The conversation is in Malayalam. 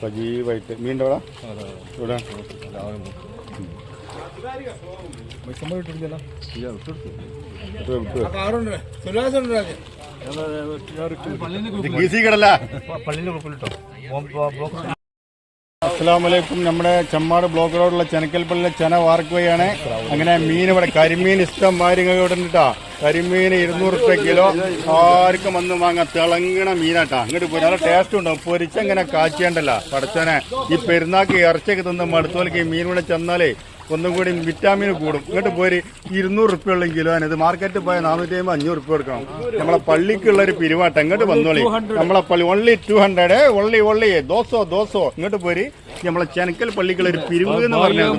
സജീവായിട്ട് മീൻ്റെ അവിടെ ഇവിടെ അസ്സലാമലൈക്കും. നമ്മുടെ ചമ്മാട് ബ്ലോക്ക് റോഡുള്ള ചെനക്കൽപ്പള്ളിയിലെ ചെന വാർക്കുകയാണ്. അങ്ങനെ മീൻ ഇവിടെ കരിമീൻ ഇഷ്ടം മാരിങ്ങ ഇവിടെ ഉണ്ടാ. കരിമീൻ 200 രൂപ കിലോ. ആർക്കും വന്ന് വാങ്ങാം. തിളങ്ങണ മീനാട്ടാ. അങ്ങോട്ട് പോയി നല്ല ടേസ്റ്റ് ഉണ്ടാവും. പൊരിച്ചങ്ങനെ കാച്ചേണ്ടല്ല പടച്ചനെ. ഈ പെരുന്നാക്ക് ഇറച്ചിയൊക്കെ തിന്ന് മടുത്തോലേക്ക് ഈ മീൻ ഇവിടെ ചെന്നാലേ ഒന്നും കൂടി വിറ്റാമിൻ കൂടും. ഇങ്ങോട്ട് പോയി 200 രൂപയുള്ള കിലോന്. ഇത് മാർക്കറ്റിൽ പോയാൽ 450 500 രൂപ കൊടുക്കണം. നമ്മളെ പള്ളിക്കുള്ള ഒരു പിരിവാട്ടം. ഇങ്ങോട്ട് വന്നോളി. നമ്മളെ പള്ളി only 200 only ദോസോ. ഇങ്ങോട്ട് പോയി നമ്മളെ ചെനക്കൽ പള്ളിക്കുള്ള ഒരു പിരിവ് എന്ന് പറഞ്ഞത്.